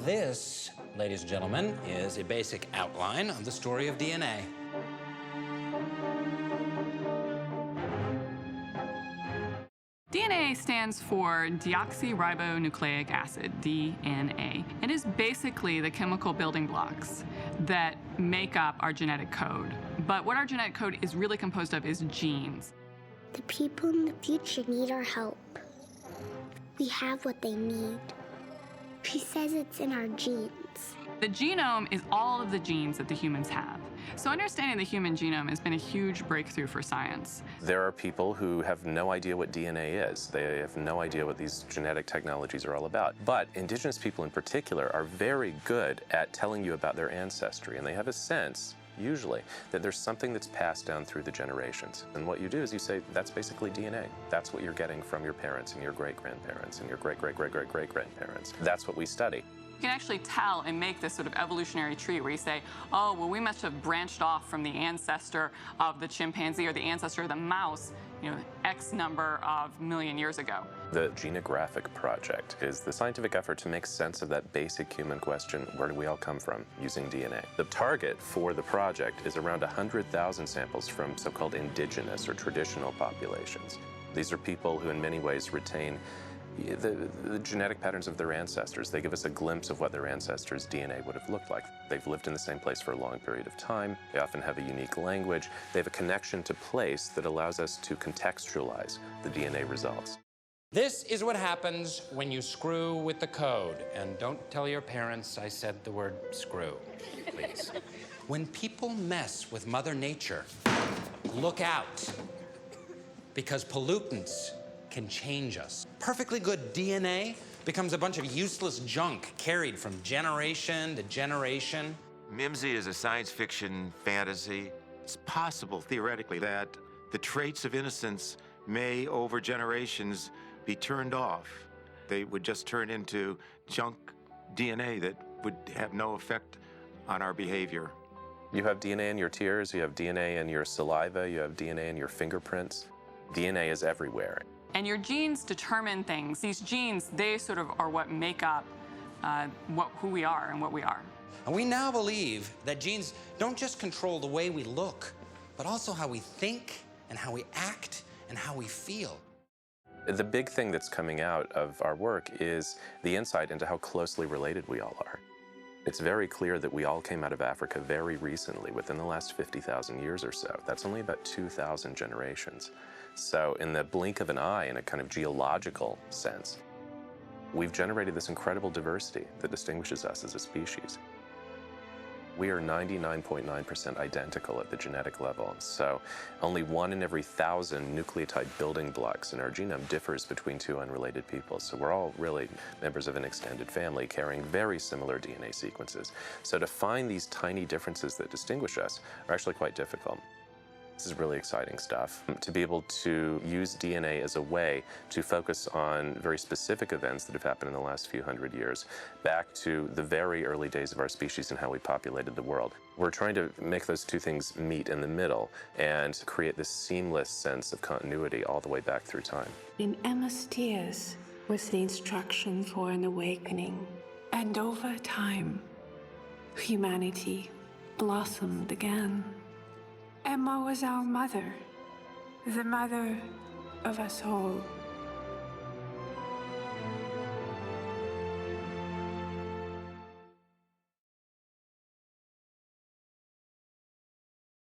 This, ladies and gentlemen, is a basic outline of the story of DNA. DNA stands for deoxyribonucleic acid, DNA. It is basically the chemical building blocks that make up our genetic code. But what our genetic code is really composed of is genes. The people in the future need our help. We have what they need. She says it's in our genes. The genome is all of the genes that the humans have. So understanding the human genome has been a huge breakthrough for science. There are people who have no idea what DNA is. They have no idea what these genetic technologies are all about. But indigenous people in particular are very good at telling you about their ancestry, and they have a sense, usually, that there's something that's passed down through the generations. And what you do is you say, that's basically DNA. That's what you're getting from your parents and your great-grandparents and your great-great-great-great-great-grandparents. That's what we study. You can actually tell and make this sort of evolutionary tree where you say, oh, well, we must have branched off from the ancestor of the chimpanzee or the ancestor of the mouse, X number of million years ago. The Genographic Project is the scientific effort to make sense of that basic human question, where do we all come from, using DNA. The target for the project is around 100,000 samples from so-called indigenous or traditional populations. These are people who in many ways retain the genetic patterns of their ancestors. They give us a glimpse of what their ancestors' DNA would have looked like. They've lived in the same place for a long period of time. They often have a unique language. They have a connection to place that allows us to contextualize the DNA results. This is what happens when you screw with the code. And don't tell your parents I said the word screw, please. When people mess with Mother Nature, look out, because pollutants can change us. Perfectly good DNA becomes a bunch of useless junk carried from generation to generation. Mimzy is a science fiction fantasy. It's possible, theoretically, that the traits of innocence may, over generations, be turned off. They would just turn into junk DNA that would have no effect on our behavior. You have DNA in your tears, you have DNA in your saliva, you have DNA in your fingerprints. DNA is everywhere. And your genes determine things. These genes, they sort of are what make up who we are and what we are. And we now believe that genes don't just control the way we look, but also how we think and how we act and how we feel. The big thing that's coming out of our work is the insight into how closely related we all are. It's very clear that we all came out of Africa very recently, within the last 50,000 years or so. That's only about 2,000 generations. So in the blink of an eye, in a kind of geological sense, we've generated this incredible diversity that distinguishes us as a species. We are 99.9% identical at the genetic level, so only 1 in every 1,000 nucleotide building blocks in our genome differs between two unrelated people. So we're all really members of an extended family carrying very similar DNA sequences. So to find these tiny differences that distinguish us are actually quite difficult. This is really exciting stuff. To be able to use DNA as a way to focus on very specific events that have happened in the last few hundred years, back to the very early days of our species and how we populated the world. We're trying to make those two things meet in the middle and create this seamless sense of continuity all the way back through time. In Emma's tears was the instruction for an awakening. And over time, humanity blossomed again. Emma was our mother, the mother of us all.